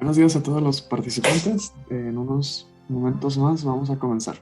Buenos días a todos los participantes. En unos momentos más vamos a comenzar.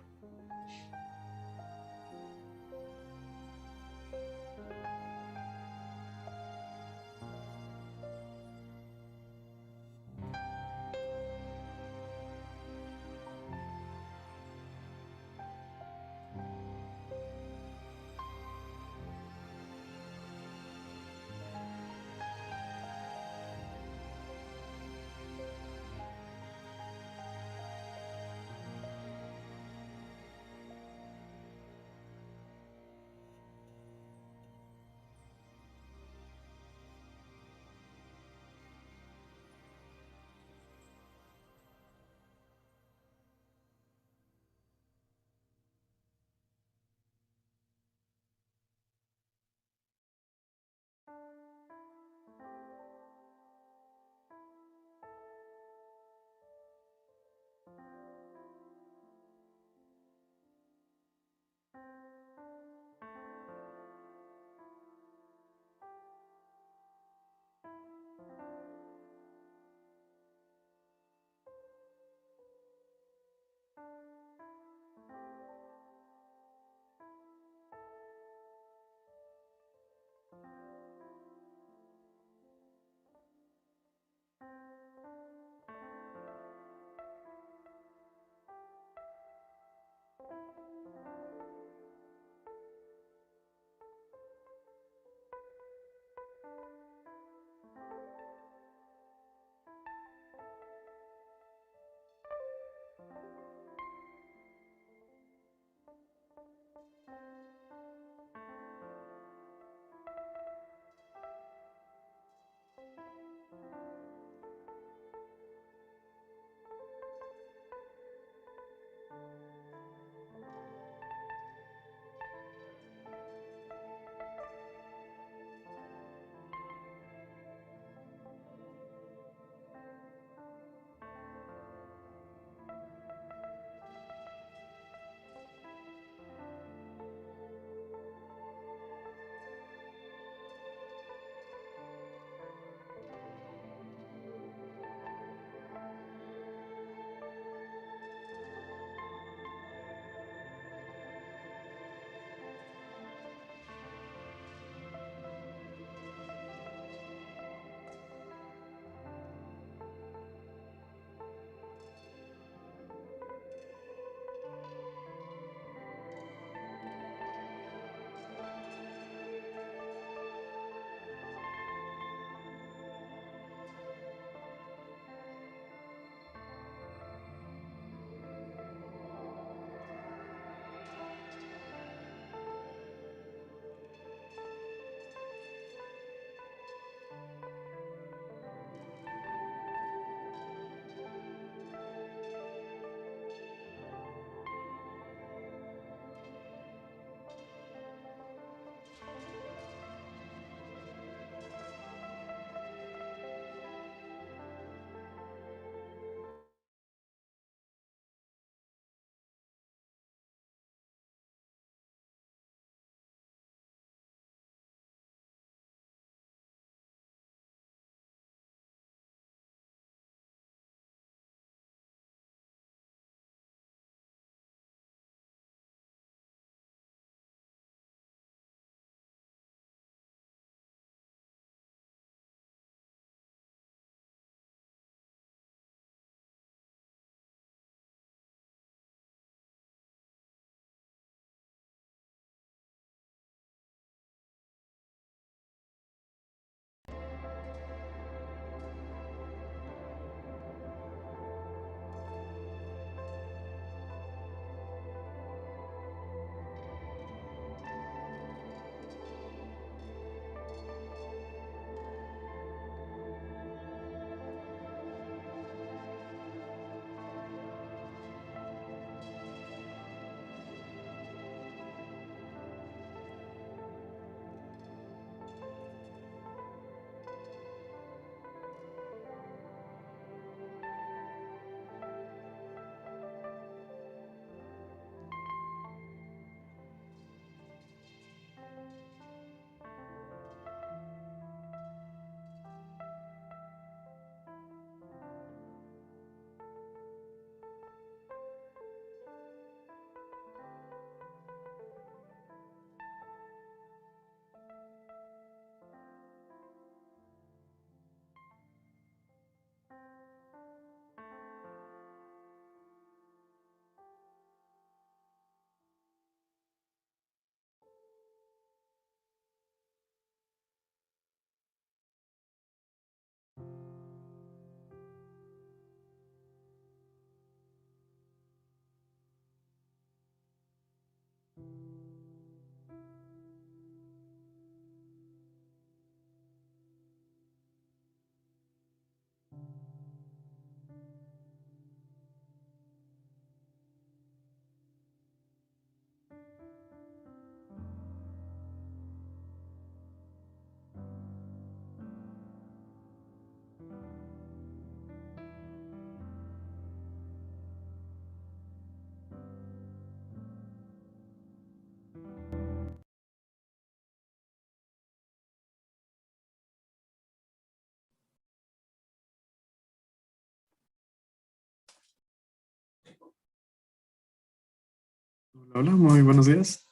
Hola, muy buenos días.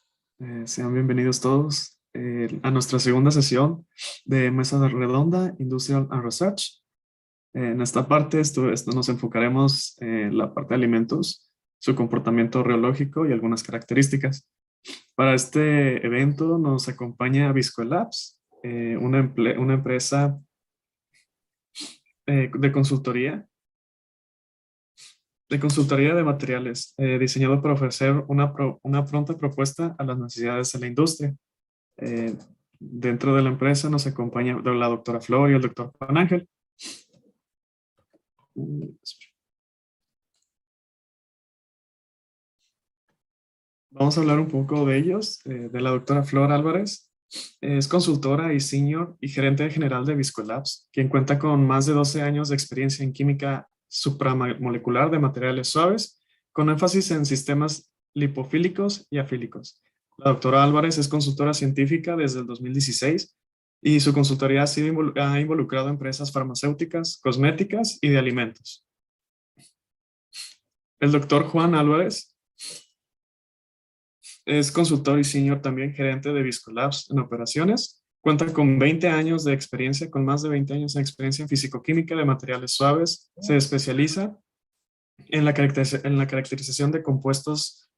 Sean bienvenidos todos a nuestra segunda sesión de Mesa Redonda, Industrial and Research. En esta parte esto nos enfocaremos en la parte de alimentos, su comportamiento reológico y algunas características. Para este evento nos acompaña Viscolabs, una empresa de consultoría de materiales, diseñado para ofrecer una pronta propuesta a las necesidades de la industria. Eh, Dentro de la empresa nos acompaña la doctora Flor y el doctor Juan Ángel. Vamos a hablar un poco de ellos, de la doctora Flor Álvarez. Es consultora y senior y gerente general de Viscolabs, quien cuenta con más de 12 años de experiencia en química supramolecular de materiales suaves, con énfasis en sistemas lipofílicos y afílicos. La doctora Álvarez es consultora científica desde el 2016 y su consultoría ha involucrado a empresas farmacéuticas, cosméticas y de alimentos. El doctor Juan Álvarez es consultor y senior también gerente de Viscolabs en operaciones. Cuenta con 20 años de experiencia, con más de 20 años de experiencia en fisicoquímica de materiales suaves. Se especializa en la caracterización de compuestos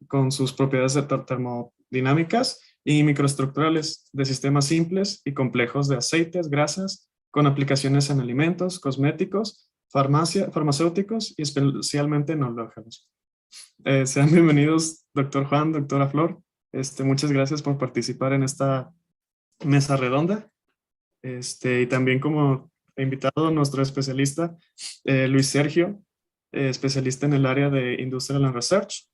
con sus propiedades termodinámicas y microestructurales de sistemas simples y complejos de aceites, grasas, con aplicaciones en alimentos, cosméticos, farmacéuticos y especialmente en oleógenos. Sean bienvenidos, doctor Juan, doctora Flor. Muchas gracias por participar en esta mesa redonda. Y también como invitado nuestro especialista, Luis Sergio, especialista en el área de Industrial and Research,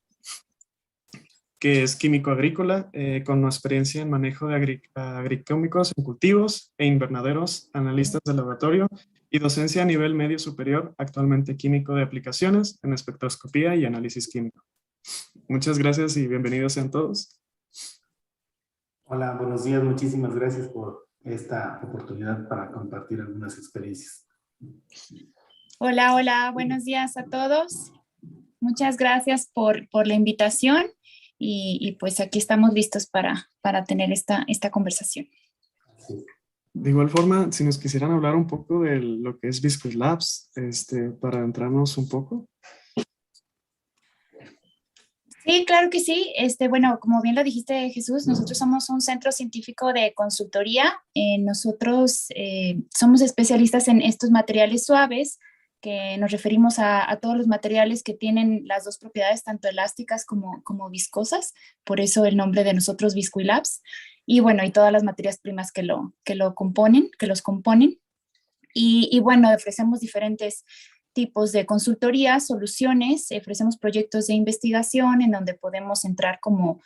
que es químico agrícola, con experiencia en manejo de agroquímicos en cultivos e invernaderos, analistas de laboratorio y docencia a nivel medio superior, actualmente químico de aplicaciones en espectroscopía y análisis químico. Muchas gracias y bienvenidos sean todos. Hola, buenos días. Muchísimas gracias por esta oportunidad para compartir algunas experiencias. Hola, hola, buenos días a todos. Muchas gracias por la invitación y pues aquí estamos listos para tener esta conversación. Sí. De igual forma, si nos quisieran hablar un poco de lo que es Viscolabs, para entrarnos un poco. Sí, claro que sí. Bueno, como bien lo dijiste, Jesús, nosotros somos un centro científico de consultoría. Nosotros somos especialistas en estos materiales suaves, que nos referimos a todos los materiales que tienen las dos propiedades, tanto elásticas como viscosas. Por eso el nombre de nosotros, Viscolabs. Y bueno, y todas las materias primas que los componen. Y bueno, ofrecemos diferentes tipos de consultoría, soluciones, ofrecemos proyectos de investigación en donde podemos entrar como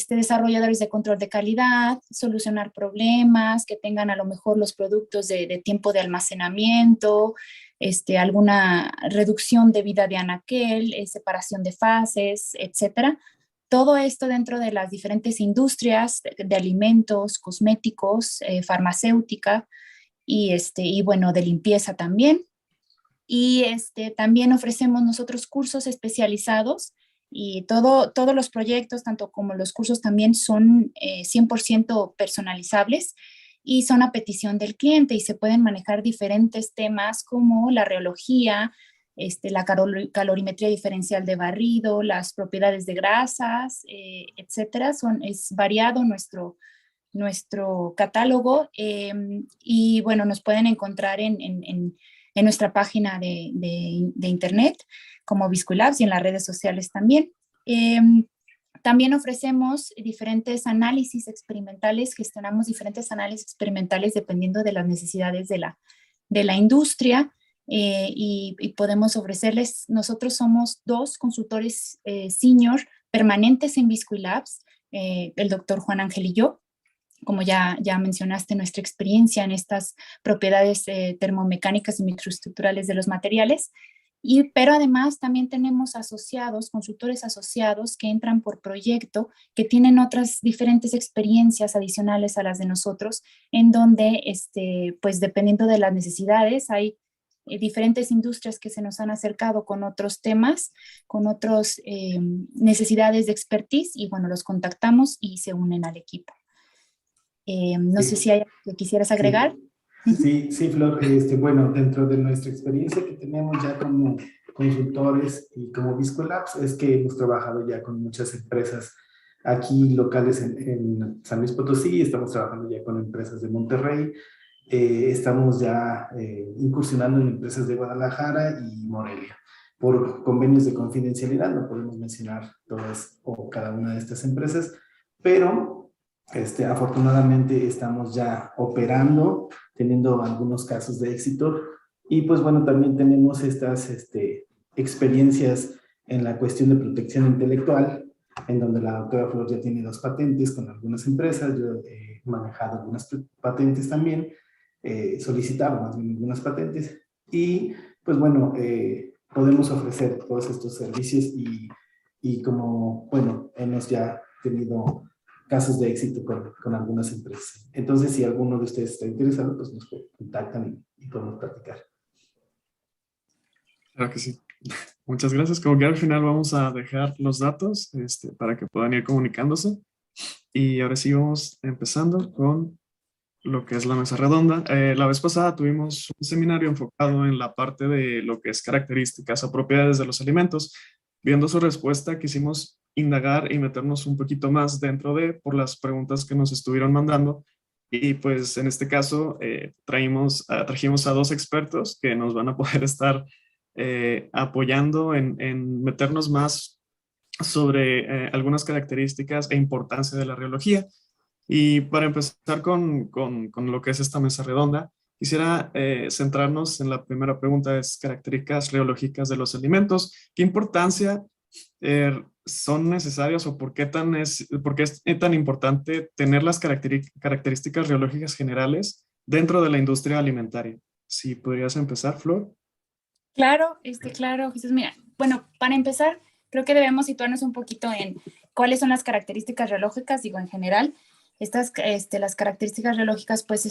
desarrolladores de control de calidad, solucionar problemas que tengan a lo mejor los productos de tiempo de almacenamiento, alguna reducción de vida de anaquel, separación de fases, etcétera. Todo esto dentro de las diferentes industrias de alimentos, cosméticos, farmacéutica y bueno, de limpieza también. Y también ofrecemos nosotros cursos especializados y todos los proyectos, tanto como los cursos también son 100% personalizables y son a petición del cliente y se pueden manejar diferentes temas como la reología, la calorimetría diferencial de barrido, las propiedades de grasas, etcétera. Es variado nuestro catálogo y bueno, nos pueden encontrar en nuestra página de internet como Viscolabs y en las redes sociales también. También ofrecemos diferentes análisis experimentales, gestionamos diferentes análisis experimentales dependiendo de las necesidades de la industria y podemos ofrecerles, nosotros somos 2 consultores senior permanentes en Viscolabs, el doctor Juan Ángel y yo. Como ya mencionaste, nuestra experiencia en estas propiedades termomecánicas y microestructurales de los materiales. Pero además también tenemos consultores asociados que entran por proyecto, que tienen otras diferentes experiencias adicionales a las de nosotros, en donde, pues dependiendo de las necesidades, hay diferentes industrias que se nos han acercado con otros temas, con otras necesidades de expertise, y bueno, los contactamos y se unen al equipo. No sé si hay algo que quisieras agregar. Sí, Flor, bueno, dentro de nuestra experiencia que tenemos ya como consultores y como Viscolabs, es que hemos trabajado ya con muchas empresas aquí locales en San Luis Potosí, estamos trabajando ya con empresas de Monterrey, estamos ya incursionando en empresas de Guadalajara y Morelia. Por convenios de confidencialidad no podemos mencionar todas o cada una de estas empresas, pero afortunadamente estamos ya operando, teniendo algunos casos de éxito, y pues bueno, también tenemos estas experiencias en la cuestión de protección intelectual, en donde la doctora Flor ya tiene 2 patentes con algunas empresas. Yo he manejado algunas patentes también, solicitado más bien algunas patentes, y pues bueno, podemos ofrecer todos estos servicios y como, bueno, hemos ya tenido casos de éxito con algunas empresas. Entonces, si alguno de ustedes está interesado, pues nos contactan y podemos platicar. Claro que sí. Muchas gracias. Como que al final vamos a dejar los datos para que puedan ir comunicándose. Y ahora sí vamos empezando con lo que es la mesa redonda. La vez pasada tuvimos un seminario enfocado en la parte de lo que es características o propiedades de los alimentos. Viendo su respuesta, quisimos indagar y meternos un poquito más dentro por las preguntas que nos estuvieron mandando. Y pues en este caso trajimos a 2 expertos que nos van a poder estar apoyando en meternos más sobre algunas características e importancia de la reología. Y para empezar con lo que es esta mesa redonda, quisiera centrarnos en la primera pregunta, es características reológicas de los alimentos. ¿Qué importancia son necesarias o por qué es tan importante tener las características reológicas generales dentro de la industria alimentaria? Si podrías empezar, Flor. Claro, claro, Jesús. Mira, bueno, para empezar, creo que debemos situarnos un poquito en cuáles son las características reológicas, digo, en general. Las características reológicas, pues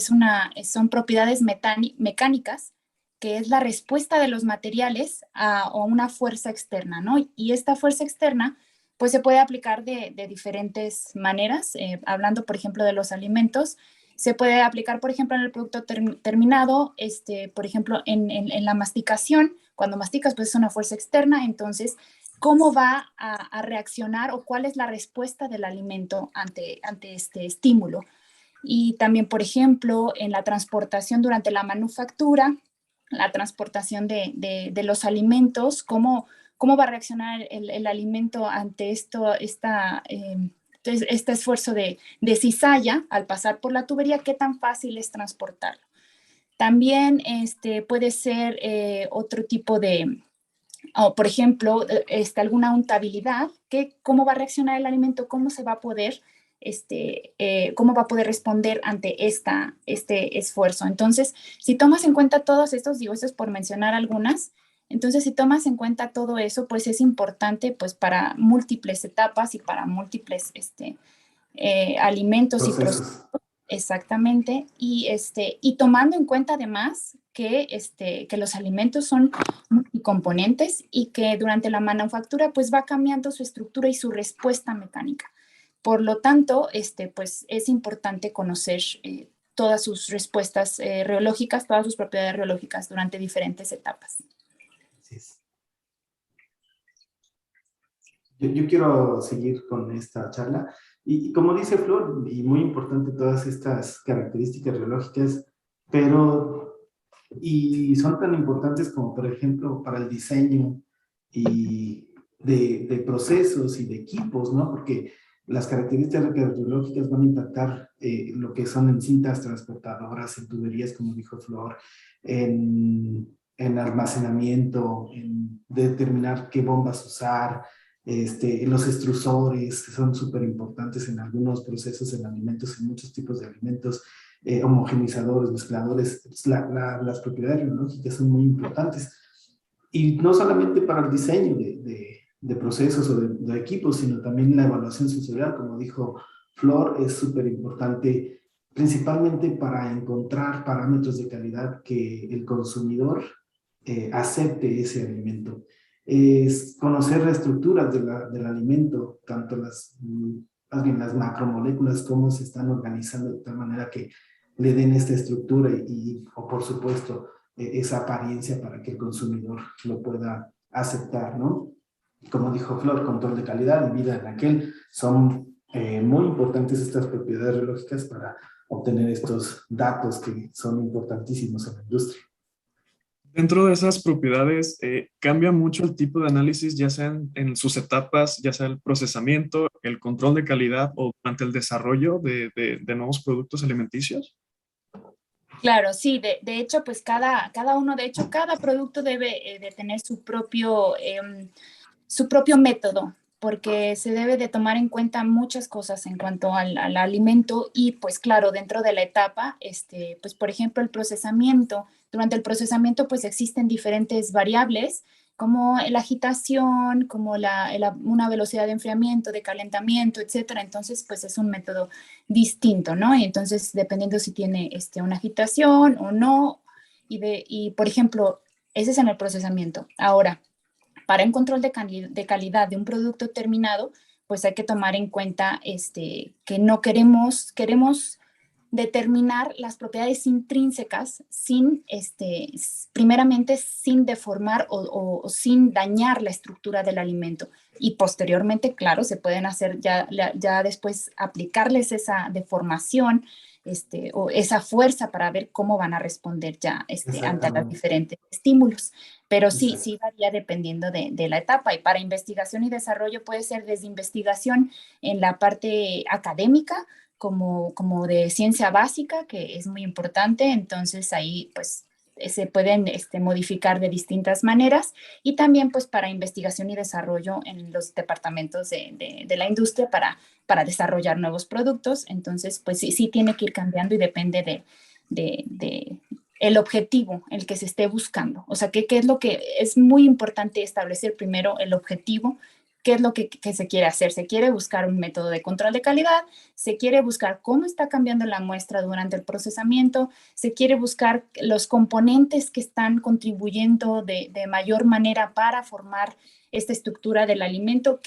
son propiedades mecánicas, que es la respuesta de los materiales a una fuerza externa, ¿no? Y esta fuerza externa, pues se puede aplicar de diferentes maneras. Hablando, por ejemplo, de los alimentos, se puede aplicar, por ejemplo, en el producto terminado, por ejemplo, en la masticación. Cuando masticas, pues es una fuerza externa, entonces, ¿cómo va a reaccionar o cuál es la respuesta del alimento ante este estímulo? Y también, por ejemplo, en la transportación durante la manufactura, la transportación de los alimentos, cómo va a reaccionar el alimento ante este esfuerzo de cizalla al pasar por la tubería, qué tan fácil es transportarlo. También puede ser otro tipo por ejemplo, alguna untabilidad, cómo va a reaccionar el alimento, cómo va a poder responder ante este esfuerzo. Entonces, si tomas en cuenta todos estos, digo, esto es por mencionar algunas, entonces si tomas en cuenta todo eso, pues es importante pues para múltiples etapas y para múltiples alimentos y procesos. Exactamente, y tomando en cuenta además que los alimentos son multicomponentes y que durante la manufactura pues va cambiando su estructura y su respuesta mecánica. Por lo tanto, pues es importante conocer todas sus respuestas reológicas, todas sus propiedades reológicas durante diferentes etapas. Así es. Yo quiero seguir con esta charla. Y como dice Flor, y muy importante todas estas características reológicas, y son tan importantes como, por ejemplo, para el diseño y de procesos y de equipos, ¿no? Porque las características reológicas van a impactar lo que son en cintas transportadoras, en tuberías, como dijo Flor, en almacenamiento, en determinar qué bombas usar, los extrusores, que son súper importantes en algunos procesos, en alimentos, en muchos tipos de alimentos, homogenizadores, mezcladores. Las propiedades reológicas son muy importantes. Y no solamente para el diseño de procesos o de equipos, sino también la evaluación sensorial, como dijo Flor, es súper importante, principalmente para encontrar parámetros de calidad que el consumidor acepte ese alimento. Es conocer la estructura del alimento, tanto más bien las macromoléculas, cómo se están organizando de tal manera que le den esta estructura o por supuesto, esa apariencia para que el consumidor lo pueda aceptar, ¿no? Como dijo Flor, control de calidad y vida en aquel son muy importantes estas propiedades biológicas para obtener estos datos que son importantísimos en la industria. Dentro de esas propiedades, cambia mucho el tipo de análisis, ya sea en sus etapas, ya sea el procesamiento, el control de calidad o durante el desarrollo de nuevos productos alimenticios. Claro, sí, de hecho, pues cada uno, de hecho, cada producto debe de tener su propio método, porque se debe de tomar en cuenta muchas cosas en cuanto al alimento y pues claro, dentro de la etapa, pues por ejemplo el procesamiento, durante el procesamiento pues existen diferentes variables como la agitación, como una velocidad de enfriamiento, de calentamiento, etcétera. Entonces pues es un método distinto, ¿no? Y entonces dependiendo si tiene una agitación o no, y por ejemplo, ese es en el procesamiento. Ahora, para un control de calidad de un producto terminado, pues hay que tomar en cuenta que no queremos determinar las propiedades intrínsecas primeramente sin deformar o sin dañar la estructura del alimento. Y posteriormente, claro, se pueden hacer ya después aplicarles esa deformación o esa fuerza para ver cómo van a responder ya ante los diferentes estímulos. Pero sí, sí varía dependiendo de la etapa. Y para investigación y desarrollo puede ser desde investigación en la parte académica, como de ciencia básica, que es muy importante. Entonces ahí pues se pueden modificar de distintas maneras, y también pues para investigación y desarrollo en los departamentos de la industria para desarrollar nuevos productos. Entonces pues sí tiene que ir cambiando y depende de el objetivo, el que se esté buscando. O sea, ¿qué es lo que es muy importante establecer primero el objetivo? ¿Qué es lo que se quiere hacer? Se quiere buscar un método de control de calidad, se quiere buscar cómo está cambiando la muestra durante el procesamiento, se quiere buscar los componentes que están contribuyendo de mayor manera para formar esta estructura del alimento,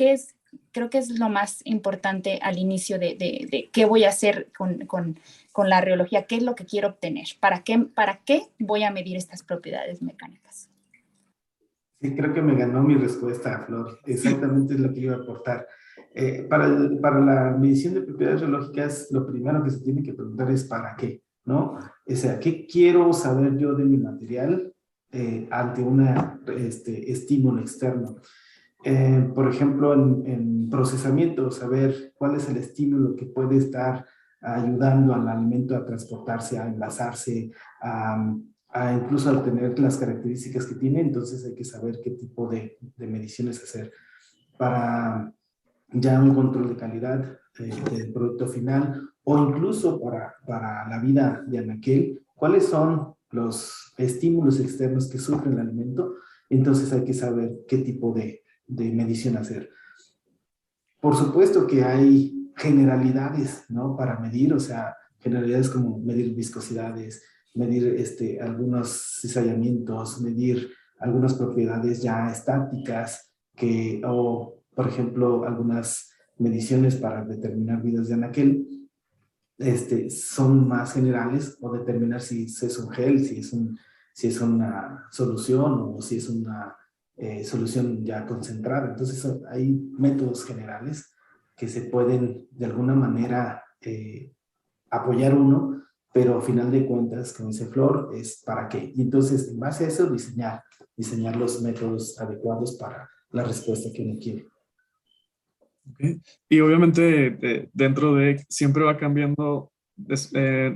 creo que es lo más importante al inicio de qué voy a hacer con la reología, qué es lo que quiero obtener, para qué voy a medir estas propiedades mecánicas. Sí, creo que me ganó mi respuesta, Flor. Exactamente es lo que iba a aportar. Para la medición de propiedades geológicas, lo primero que se tiene que preguntar es ¿para qué? ¿No? O sea, ¿qué quiero saber yo de mi material ante un estímulo externo? Por ejemplo, en procesamiento, saber cuál es el estímulo que puede estar ayudando al alimento a transportarse, a enlazarse, a incluso al tener las características que tiene. Entonces hay que saber qué tipo de mediciones hacer para ya un control de calidad del producto final, o incluso para la vida de anaquel, cuáles son los estímulos externos que sufre el alimento. Entonces hay que saber qué tipo de medición hacer. Por supuesto que hay generalidades, ¿no? Para medir, o sea, generalidades como medir viscosidades, medir algunos cizallamientos, medir algunas propiedades ya estáticas, o por ejemplo, algunas mediciones para determinar vidas de anaquel, son más generales, o determinar si es un gel, si es una solución, o si es una solución ya concentrada. Entonces hay métodos generales que se pueden de alguna manera apoyar uno, pero a final de cuentas, como dice Flor, es para qué. Y entonces, en base a eso, diseñar los métodos adecuados para la respuesta que uno quiere. Okay. Y obviamente dentro de siempre va cambiando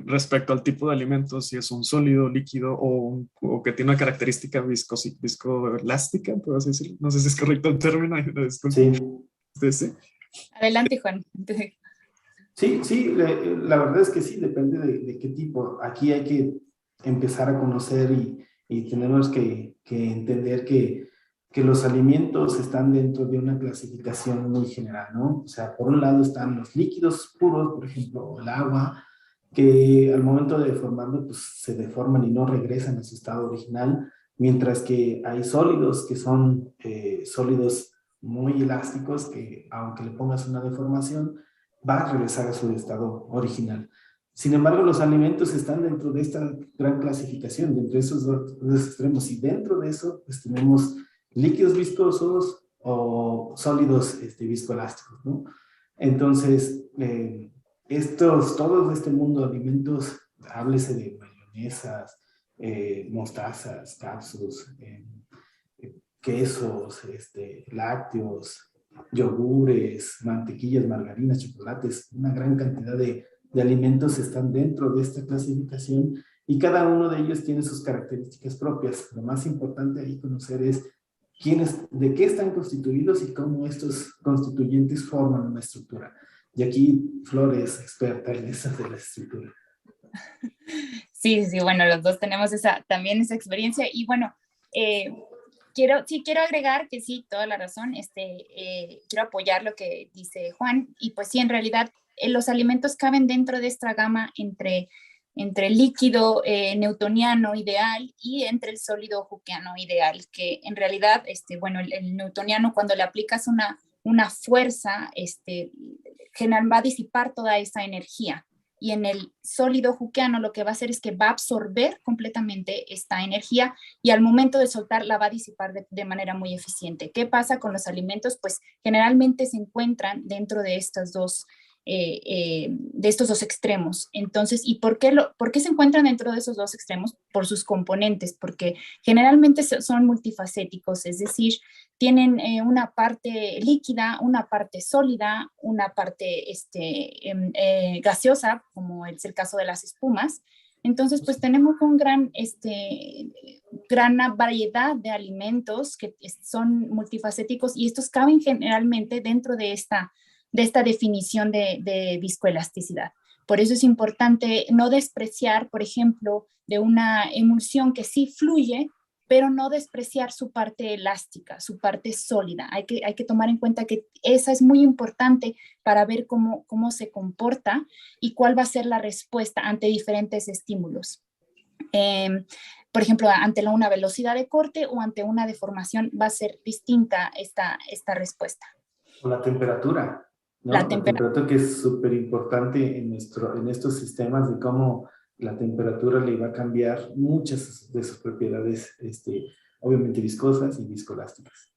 respecto al tipo de alimento, si es un sólido, líquido o que tiene una característica viscoelástica, por así decirlo. No sé si es correcto el término. Sí. Sí. Adelante, Juan. Sí, la verdad es que sí, depende de qué tipo. Aquí hay que empezar a conocer y tenemos que entender que los alimentos están dentro de una clasificación muy general, ¿no? O sea, por un lado están los líquidos puros, por ejemplo, el agua, que al momento de deformarlo, pues se deforman y no regresan a su estado original. mientras que hay sólidos que son sólidos muy elásticos que aunque le pongas una deformación, va a regresar a su estado original. Sin embargo, los alimentos están dentro de esta gran clasificación, dentro de esos dos extremos, y dentro de eso pues tenemos líquidos viscosos o sólidos viscoelásticos, ¿no? Entonces, todo este mundo de alimentos, háblese de mayonesas, mostazas, cápsulas, quesos, lácteos, yogures, mantequillas, margarinas, chocolates, una gran cantidad de alimentos están dentro de esta clasificación y cada uno de ellos tiene sus características propias. Lo más importante ahí conocer es de qué están constituidos y cómo estos constituyentes forman una estructura. Y aquí Flor es experta en eso de la estructura. Sí, sí, bueno, los dos tenemos también esa experiencia y bueno, quiero agregar que sí, toda la razón, quiero apoyar lo que dice Juan y pues sí, en realidad los alimentos caben dentro de esta gama entre el líquido newtoniano ideal y entre el sólido hookeano ideal, que en realidad, bueno, el newtoniano cuando le aplicas una fuerza, va a disipar toda esa energía. Y en el sólido hookeano lo que va a hacer es que va a absorber completamente esta energía y al momento de soltar la va a disipar de manera muy eficiente. ¿Qué pasa con los alimentos? Pues generalmente se encuentran dentro de estos dos extremos. Entonces, ¿y por qué se encuentran dentro de esos dos extremos? Por sus componentes, porque generalmente son multifacéticos, es decir, tienen una parte líquida, una parte sólida, una parte gaseosa, como es el caso de las espumas. Entonces, pues tenemos gran variedad de alimentos que son multifacéticos y estos caben generalmente dentro de esta definición de viscoelasticidad. Por eso es importante no despreciar, por ejemplo, de una emulsión que sí fluye, pero no despreciar su parte elástica, su parte sólida. Hay que tomar en cuenta que esa es muy importante para ver cómo se comporta y cuál va a ser la respuesta ante diferentes estímulos. Por ejemplo, ante una velocidad de corte o ante una deformación va a ser distinta esta respuesta. O la temperatura, ¿no? La temperatura que es súper importante en estos sistemas de cómo la temperatura le va a cambiar muchas de sus propiedades, obviamente viscosas y viscoelásticas.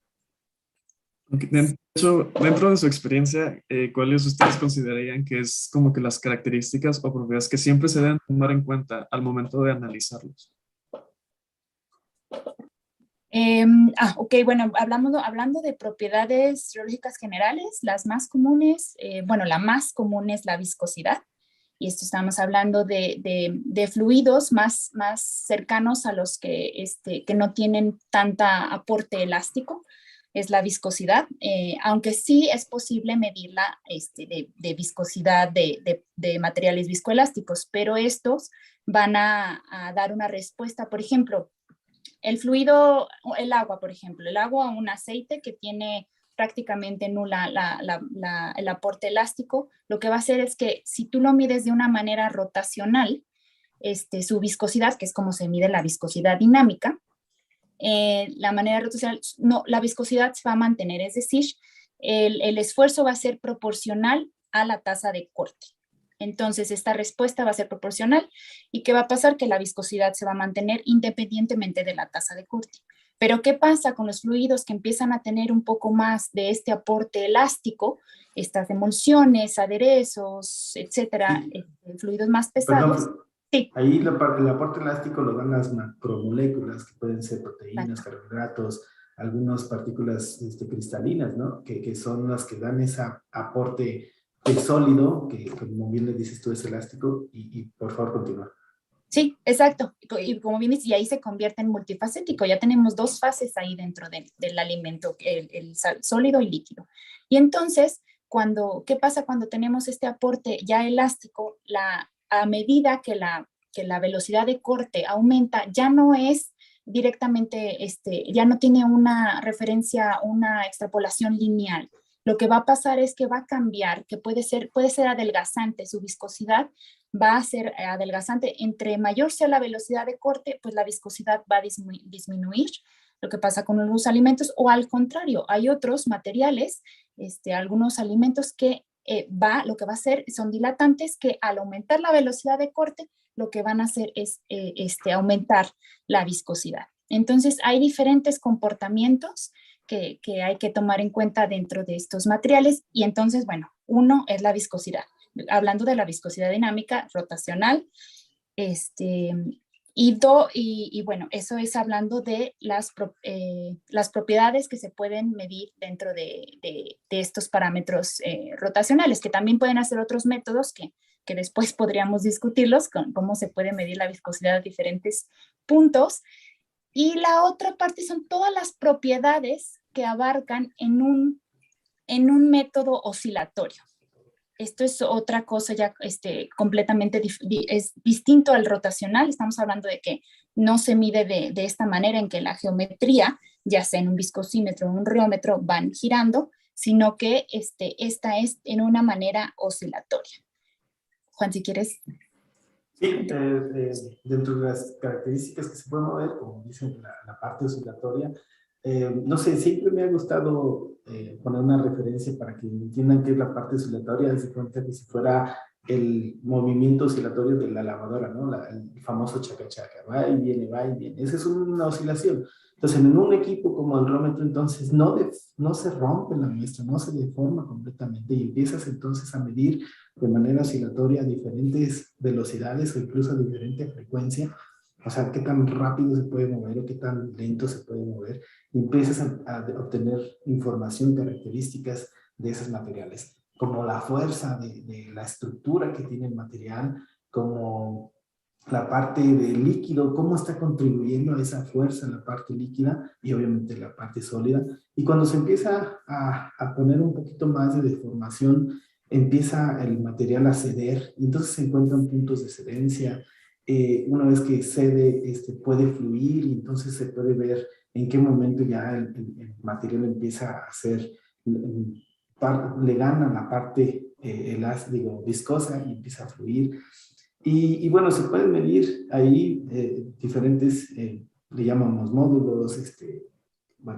Dentro de su experiencia, ¿cuáles ustedes considerarían que es como que las características o propiedades que siempre se deben tomar en cuenta al momento de analizarlos? Ok, bueno, hablando de propiedades geológicas generales, las más comunes, la más común es la viscosidad, y esto estamos hablando de fluidos más cercanos a los que no tienen tanta aporte elástico, es la viscosidad, aunque sí es posible medirla de viscosidad de materiales viscoelásticos, pero estos van a dar una respuesta, por ejemplo, el fluido, el agua, por ejemplo, el agua o un aceite que tiene prácticamente nula el aporte elástico, lo que va a hacer es que si tú lo mides de una manera rotacional, su viscosidad, que es como se mide la viscosidad dinámica, la manera rotacional, la viscosidad se va a mantener, es decir, el esfuerzo va a ser proporcional a la tasa de corte. Entonces, esta respuesta va a ser proporcional. ¿Y qué va a pasar? Que la viscosidad se va a mantener independientemente de la tasa de corte. Pero, ¿qué pasa con los fluidos que empiezan a tener un poco más de este aporte elástico? Estas emulsiones, aderezos, etcétera, fluidos más pesados. Perdón, sí. Ahí el aporte elástico lo dan las macromoléculas, que pueden ser proteínas, carbohidratos, algunas partículas cristalinas, ¿no? Que son las que dan ese aporte sólido, que como bien le dices tú es elástico, y por favor continúa. Sí, exacto, y como bien dices, y ahí se convierte en multifacético, ya tenemos dos fases ahí dentro del alimento, el sólido y líquido. Y entonces, ¿qué pasa cuando tenemos este aporte ya elástico? A medida que la velocidad de corte aumenta, ya no es directamente, ya no tiene una referencia, una extrapolación lineal. Lo que va a pasar es que va a cambiar, que puede ser adelgazante su viscosidad, va a ser adelgazante. Entre mayor sea la velocidad de corte, pues la viscosidad va a disminuir, lo que pasa con algunos alimentos, o al contrario, hay otros materiales, algunos alimentos que lo que va a hacer son dilatantes que al aumentar la velocidad de corte, lo que van a hacer es aumentar la viscosidad. Entonces, hay diferentes comportamientos que hay que tomar en cuenta dentro de estos materiales y entonces, bueno, uno es la viscosidad. Hablando de la viscosidad dinámica rotacional, y bueno, eso es hablando de las propiedades que se pueden medir dentro de estos parámetros rotacionales, que también pueden hacer otros métodos que después podríamos discutirlos, con cómo se puede medir la viscosidad a diferentes puntos. Y la otra parte son todas las propiedades que abarcan en un método oscilatorio. Esto es otra cosa ya completamente es distinto al rotacional. Estamos hablando de que no se mide de esta manera en que la geometría, ya sea en un viscosímetro o un riómetro, van girando, sino que esta es en una manera oscilatoria. Juan, si quieres. Sí, dentro de las características que se pueden mover, como dicen, la parte oscilatoria, no sé, siempre me ha gustado poner una referencia para que entiendan qué es la parte oscilatoria. Se cuenta que si fuera el movimiento oscilatorio de la lavadora, ¿no? El famoso chaca-chaca, va y viene, va y viene. Esa es una oscilación. Entonces, en un equipo como el rómetro, entonces no se rompe la muestra, no se deforma completamente y empiezas entonces a medir de manera oscilatoria a diferentes velocidades o incluso a diferente frecuencia. O sea, qué tan rápido se puede mover o qué tan lento se puede mover. Y empiezas a obtener información, características de esos materiales, como la fuerza de la estructura que tiene el material, como la parte del líquido, cómo está contribuyendo a esa fuerza la parte líquida y obviamente la parte sólida. Y cuando se empieza a poner un poquito más de deformación, empieza el material a ceder y entonces se encuentran puntos de cedencia. Una vez que cede, puede fluir y entonces se puede ver en qué momento ya el material empieza a ser, le gana la parte viscosa y empieza a fluir. Y bueno, se pueden medir ahí diferentes, le llamamos módulos,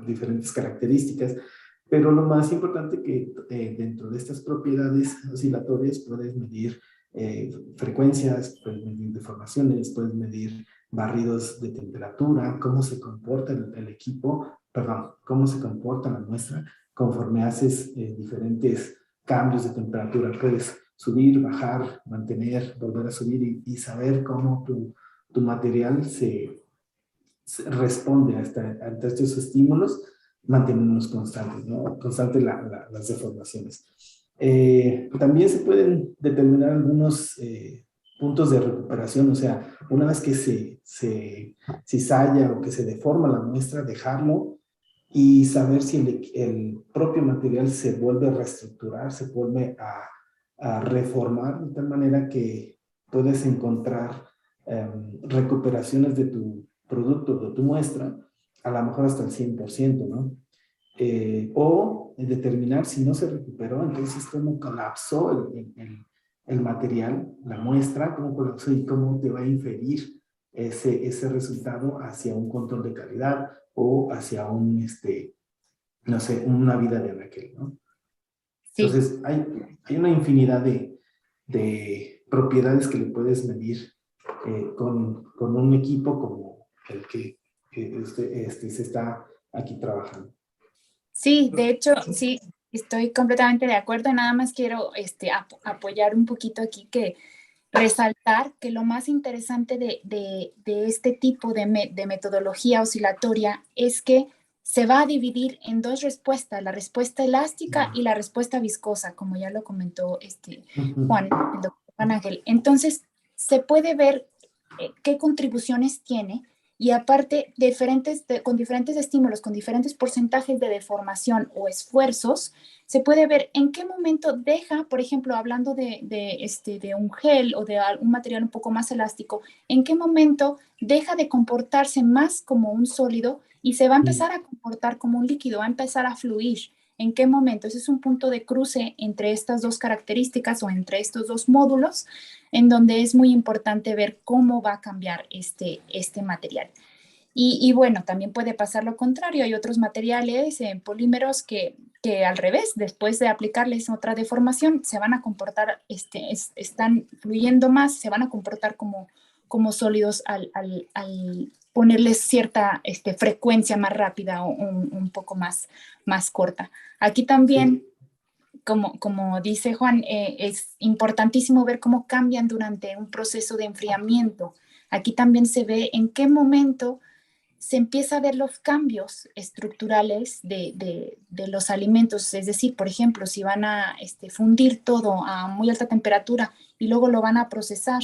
diferentes características, pero lo más importante que dentro de estas propiedades oscilatorias puedes medir frecuencias, puedes medir deformaciones, puedes medir barridos de temperatura, cómo se comporta el equipo, perdón, cómo se comporta la muestra conforme haces diferentes cambios de temperatura. Puedes subir, bajar, mantener, volver a subir y saber cómo tu material se responde a estos estímulos, manteniéndonos constantes, ¿no? Constantes las deformaciones. También se pueden determinar algunos puntos de recuperación, o sea, una vez que se cizalla o que se deforma la muestra, dejarlo y saber si el propio material se vuelve a reestructurar, se vuelve a reformar de tal manera que puedes encontrar recuperaciones de tu producto, de tu muestra, a lo mejor hasta el 100%, ¿no? O determinar si no se recuperó, entonces cómo colapsó el material, la muestra, cómo colapsó y cómo te va a inferir ese resultado hacia un control de calidad o hacia no sé, una vida de anaquel, ¿no? Sí. Entonces, hay una infinidad de propiedades que le puedes medir con un equipo como el que se está aquí trabajando. Sí, de hecho, sí, estoy completamente de acuerdo. Nada más quiero apoyar un poquito aquí, que resaltar que lo más interesante de este tipo de metodología oscilatoria es que se va a dividir en dos respuestas, la respuesta elástica y la respuesta viscosa, como ya lo comentó Juan, el doctor Juan Ángel. Entonces, se puede ver qué contribuciones tiene y aparte con diferentes estímulos, con diferentes porcentajes de deformación o esfuerzos, se puede ver en qué momento deja, por ejemplo, hablando de un gel o de un material un poco más elástico, en qué momento deja de comportarse más como un sólido y se va a empezar a comportar como un líquido, va a empezar a fluir. en qué momento. Ese es un punto de cruce entre estas dos características o entre estos dos módulos, en donde es muy importante ver cómo va a cambiar este material. Y bueno, también puede pasar lo contrario. Hay otros materiales en polímeros que al revés, después de aplicarles otra deformación, se van a comportar, están fluyendo más, se van a comportar como sólidos al ponerles cierta frecuencia más rápida o un poco más corta. Aquí también, sí, como dice Juan, es importantísimo ver cómo cambian durante un proceso de enfriamiento. Aquí también se ve en qué momento se empieza a ver los cambios estructurales de los alimentos. Es decir, por ejemplo, si van a fundir todo a muy alta temperatura y luego lo van a procesar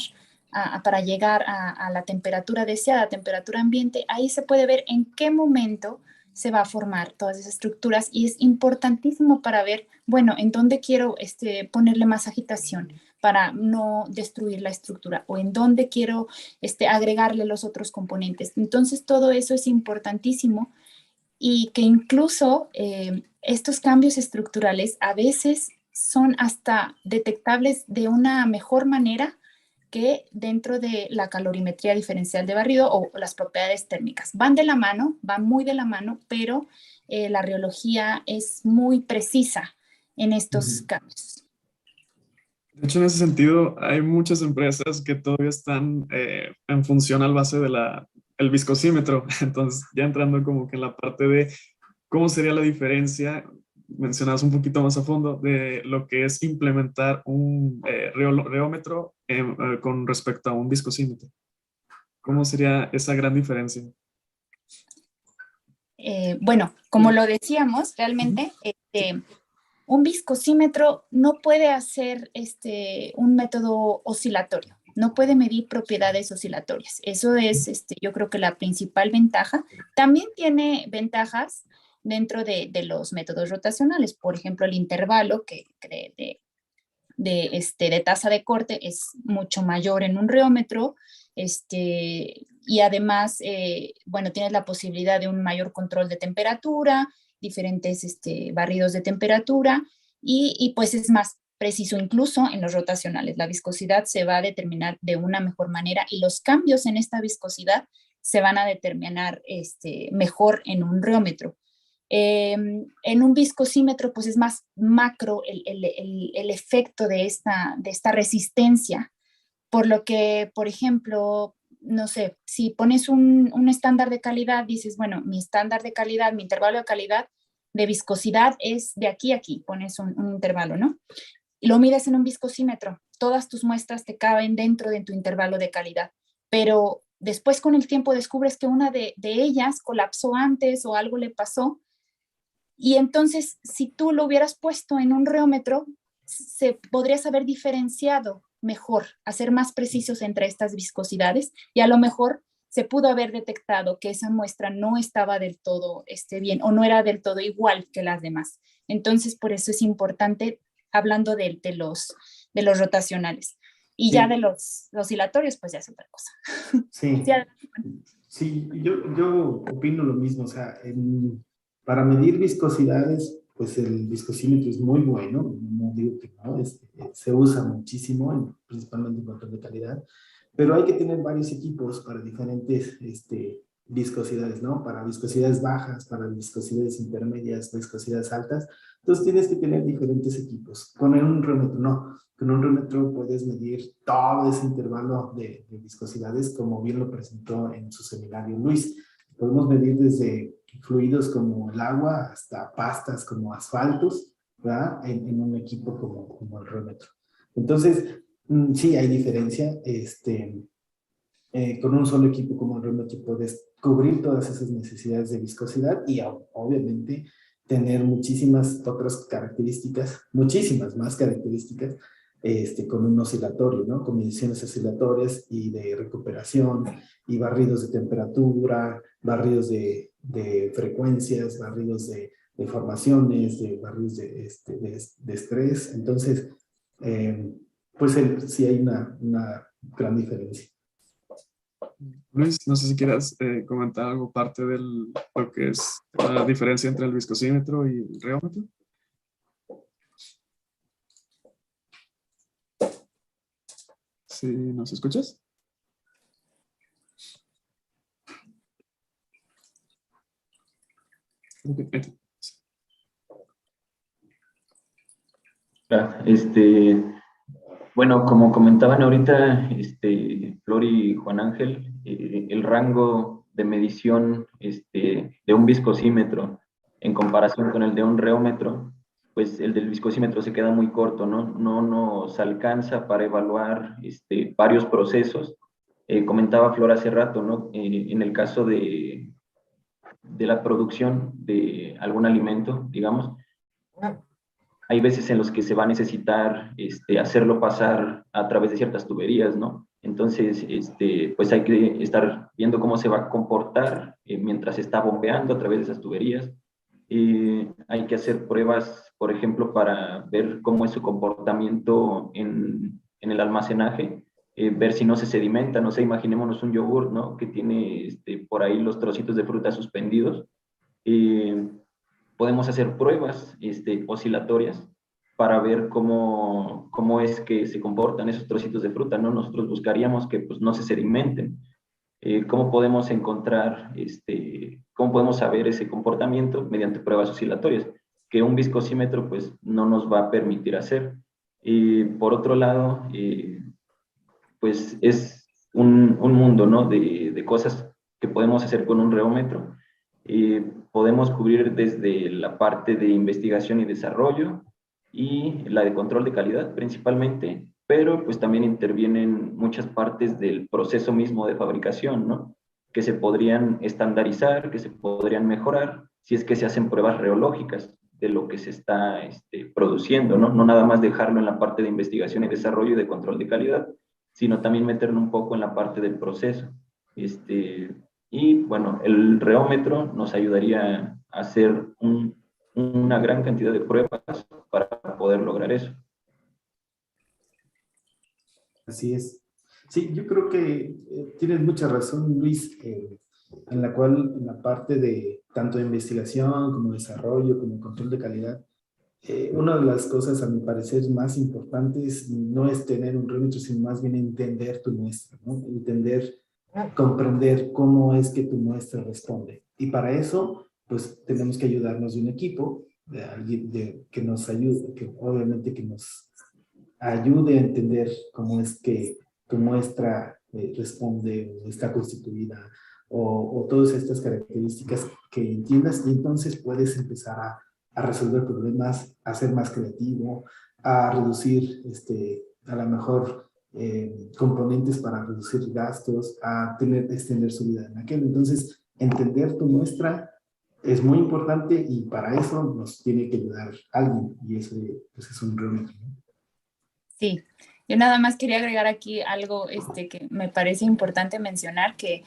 para llegar a la temperatura deseada, temperatura ambiente, ahí se puede ver en qué momento se va a formar todas esas estructuras y es importantísimo para ver, bueno, en dónde quiero ponerle más agitación para no destruir la estructura o en dónde quiero agregarle los otros componentes. Entonces, todo eso es importantísimo y que incluso estos cambios estructurales a veces son hasta detectables de una mejor manera que dentro de la calorimetría diferencial de barrido o las propiedades térmicas. Van de la mano, van muy de la mano, pero la rheología es muy precisa en estos cambios. De hecho, en ese sentido, hay muchas empresas que todavía están en función al base de el viscosímetro. Entonces, ya entrando como que en la parte de cómo sería la diferencia, mencionabas un poquito más a fondo de lo que es implementar un reómetro con respecto a un viscosímetro. ¿Cómo sería esa gran diferencia? Bueno, como lo decíamos, realmente un viscosímetro no puede hacer un método oscilatorio, no puede medir propiedades oscilatorias. Eso es, yo creo que la principal ventaja. También tiene ventajas dentro de los métodos rotacionales, por ejemplo, el intervalo de tasa de corte es mucho mayor en un reómetro, y además, bueno, tienes la posibilidad de un mayor control de temperatura, diferentes barridos de temperatura, y pues es más preciso incluso en los rotacionales. La viscosidad se va a determinar de una mejor manera y los cambios en esta viscosidad se van a determinar mejor en un reómetro. En un viscosímetro, pues es más macro el efecto de esta resistencia, por lo que, por ejemplo, no sé, si pones un estándar de calidad, dices, bueno, mi estándar de calidad, mi intervalo de calidad de viscosidad es de aquí a aquí, pones un intervalo, ¿no? Lo mides en un viscosímetro, todas tus muestras te caben dentro de tu intervalo de calidad, pero después con el tiempo descubres que una de ellas colapsó antes o algo le pasó. Y entonces, si tú lo hubieras puesto en un reómetro, se podrías haber diferenciado mejor, hacer más precisos entre estas viscosidades y a lo mejor se pudo haber detectado que esa muestra no estaba del todo bien o no era del todo igual que las demás. Entonces, por eso es importante, hablando de los rotacionales. Y sí, ya de los oscilatorios, pues ya es otra cosa. Sí, sí, yo opino lo mismo. O sea, para medir viscosidades, pues el viscosímetro es muy bueno, no digo que no, se usa muchísimo, principalmente en control de calidad, pero hay que tener varios equipos para diferentes viscosidades, ¿no? Para viscosidades bajas, para viscosidades intermedias, viscosidades altas. Entonces tienes que tener diferentes equipos. Con un reómetro no. Con un reómetro puedes medir todo ese intervalo de viscosidades, como bien lo presentó en su seminario Luis. Podemos medir desde fluidos como el agua hasta pastas como asfaltos, ¿verdad? En un equipo como el reómetro. Entonces, sí hay diferencia. Con un solo equipo como el reómetro puedes cubrir todas esas necesidades de viscosidad y obviamente tener muchísimas otras características, muchísimas más características, con un oscilatorio, ¿no? Con mediciones oscilatorias y de recuperación y barridos de temperatura, barridos de frecuencias, barridos de formaciones, de barridos de estrés. Entonces, pues sí hay una gran diferencia. Luis, no sé si quieras comentar algo parte de lo que es la diferencia entre el viscosímetro y el reómetro. ¿Sí nos escuchas? Ok. Bueno, como comentaban ahorita, Flor y Juan Ángel, el rango de medición de un viscosímetro en comparación con el de un reómetro, pues el del viscosímetro se queda muy corto, ¿no? No nos alcanza para evaluar varios procesos. Comentaba Flor hace rato, ¿no? En el caso de la producción de algún alimento, digamos, hay veces en los que se va a necesitar hacerlo pasar a través de ciertas tuberías, ¿no? Entonces, pues hay que estar viendo cómo se va a comportar mientras está bombeando a través de esas tuberías. Hay que hacer pruebas, por ejemplo, para ver cómo es su comportamiento en el almacenaje, ver si no se sedimenta, no sé, imaginémonos un yogur, ¿no? Que tiene por ahí los trocitos de fruta suspendidos. Eh, Podemos hacer pruebas oscilatorias para ver cómo es que se comportan esos trocitos de fruta, ¿no? Nosotros buscaríamos que pues, no se sedimenten. ¿Cómo podemos encontrar, cómo podemos saber ese comportamiento? Mediante pruebas oscilatorias, que un viscosímetro pues no nos va a permitir hacer. Por otro lado, pues es un mundo, ¿no? De cosas que podemos hacer con un reómetro. Podemos cubrir desde la parte de investigación y desarrollo y la de control de calidad principalmente, pero pues también intervienen muchas partes del proceso mismo de fabricación, ¿no? Que se podrían estandarizar, que se podrían mejorar si es que se hacen pruebas reológicas de lo que se está produciendo, ¿no? No nada más dejarlo en la parte de investigación y desarrollo y de control de calidad, sino también meterlo un poco en la parte del proceso. Y bueno, el reómetro nos ayudaría a hacer una gran cantidad de pruebas para poder lograr eso. Así es. Sí, yo creo que tienes mucha razón, Luis, en la cual en la parte de tanto de investigación como desarrollo, como control de calidad, una de las cosas, a mi parecer, más importantes no es tener un reómetro, sino más bien entender tu muestra, ¿no? Entender, comprender cómo es que tu muestra responde. Y para eso, pues tenemos que ayudarnos de un equipo, de alguien que nos ayude, que obviamente que nos ayude a entender cómo es que tu muestra responde o está constituida o todas estas características que entiendas y entonces puedes empezar a resolver problemas, a ser más creativo, a reducir a lo mejor componentes para reducir gastos, a extender su vida en aquel. Entonces, entender tu muestra es muy importante y para eso nos tiene que ayudar alguien y eso pues, es un reómetro, ¿no? Sí, yo nada más quería agregar aquí algo que me parece importante mencionar, que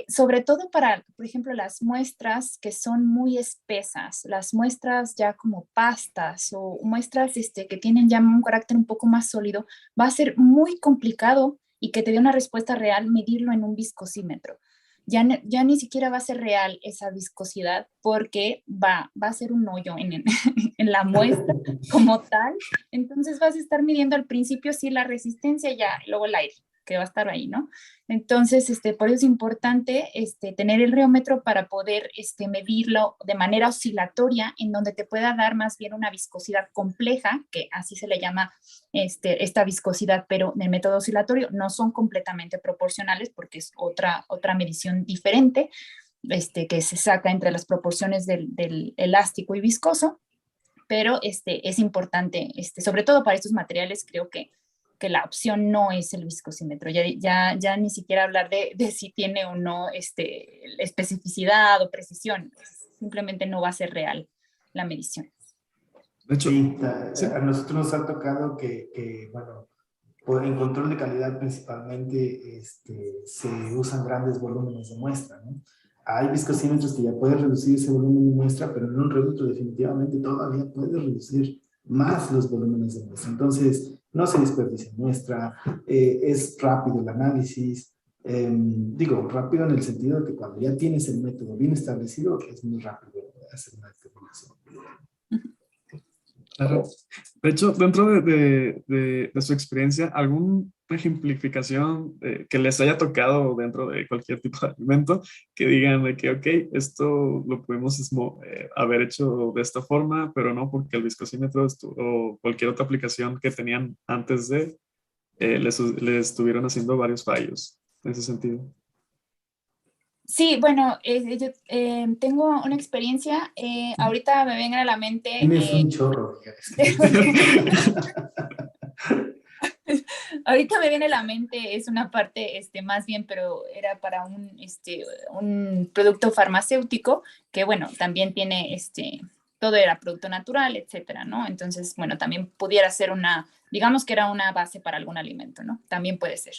sobre todo para, por ejemplo, las muestras que son muy espesas, las muestras ya como pastas o muestras que tienen ya un carácter un poco más sólido, va a ser muy complicado y que te dé una respuesta real medirlo en un viscosímetro. Ya ni siquiera va a ser real esa viscosidad porque va a ser un hoyo en la muestra como tal. Entonces vas a estar midiendo al principio sí la resistencia ya, y luego el aire que va a estar ahí, ¿no? Entonces, por eso es importante tener el reómetro para poder medirlo de manera oscilatoria, en donde te pueda dar más bien una viscosidad compleja, que así se le llama esta viscosidad, pero en el método oscilatorio no son completamente proporcionales porque es otra medición diferente, que se saca entre las proporciones del elástico y viscoso, pero es importante, sobre todo para estos materiales, creo que la opción no es el viscosímetro, ya ni siquiera hablar de si tiene o no especificidad o precisión, simplemente no va a ser real la medición. De hecho, Sí, sí. a nosotros nos ha tocado que bueno, en control de calidad principalmente se usan grandes volúmenes de muestra, ¿no? Hay viscosímetros que ya puedes reducir ese volumen de muestra, pero en un reómetro definitivamente todavía puedes reducir más los volúmenes de muestra. Entonces, no se desperdicia muestra, es rápido el análisis. Digo, rápido en el sentido de que cuando ya tienes el método bien establecido, es muy rápido hacer una determinación. Claro. De hecho, dentro de su experiencia, ¿alguna ejemplificación que les haya tocado dentro de cualquier tipo de alimento que digan de que, ok, esto lo pudimos haber hecho de esta forma, pero no porque el viscosímetro o cualquier otra aplicación que tenían antes de, les estuvieron haciendo varios fallos en ese sentido? Sí, bueno, yo tengo una experiencia, ahorita me vengan a la mente. Tienes un chorro, Ahorita me viene a la mente, es una parte más bien, pero era para un producto farmacéutico que, bueno, también tiene, todo era producto natural, etcétera, ¿no? Entonces, bueno, también pudiera ser digamos que era una base para algún alimento, ¿no? También puede ser.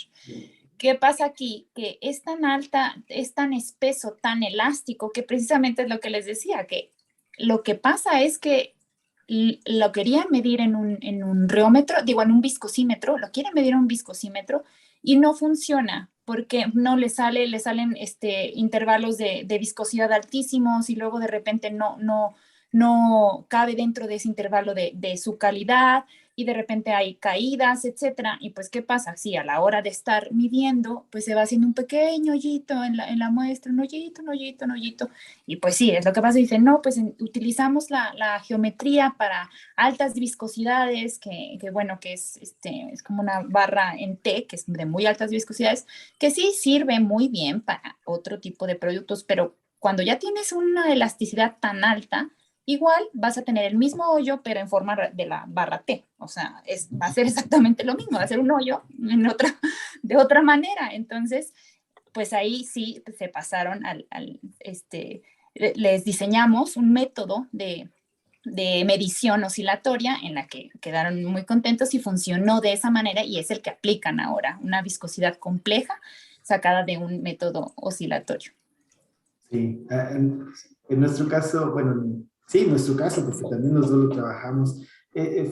¿Qué pasa aquí? Que es tan alta, es tan espeso, tan elástico, que precisamente es lo que les decía, que lo que pasa es que lo querían medir en un reómetro, digo, en un viscosímetro, lo quieren medir en un viscosímetro y no funciona porque no le salen intervalos de viscosidad altísimos y luego de repente no cabe dentro de ese intervalo de su calidad y de repente hay caídas, etcétera. Y pues, ¿qué pasa? Sí, a la hora de estar midiendo, pues se va haciendo un pequeño hoyito en la muestra, un hoyito, un hoyito, un hoyito. Y pues sí, es lo que pasa. Dicen, no, pues utilizamos la geometría para altas viscosidades, que bueno, que es como una barra en T, que es de muy altas viscosidades, que sí sirve muy bien para otro tipo de productos, pero cuando ya tienes una elasticidad tan alta, igual vas a tener el mismo hoyo, pero en forma de la barra T. O sea, va a ser exactamente lo mismo, va a ser un hoyo de otra manera. Entonces, pues ahí sí se pasaron les diseñamos un método de medición oscilatoria en la que quedaron muy contentos y funcionó de esa manera y es el que aplican ahora, una viscosidad compleja sacada de un método oscilatorio. Sí, en nuestro caso, bueno, sí, en nuestro caso, porque también nosotros lo trabajamos,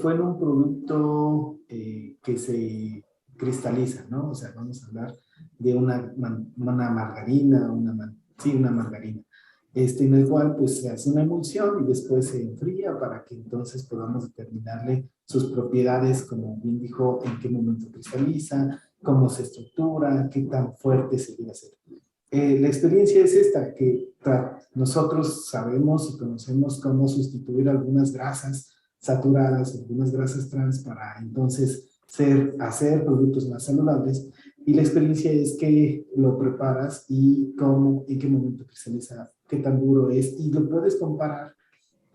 fue en un producto que se cristaliza, ¿no? O sea, vamos a hablar de una margarina, sí, una margarina, en el cual pues se hace una emulsión y después se enfría para que entonces podamos determinarle sus propiedades, como bien dijo, en qué momento cristaliza, cómo se estructura, qué tan fuerte se debe hacer. La experiencia es esta, que nosotros sabemos y conocemos cómo sustituir algunas grasas saturadas, algunas grasas trans para entonces hacer productos más saludables. Y la experiencia es que lo preparas y cómo, en qué momento cristaliza, qué tan duro es, y lo puedes comparar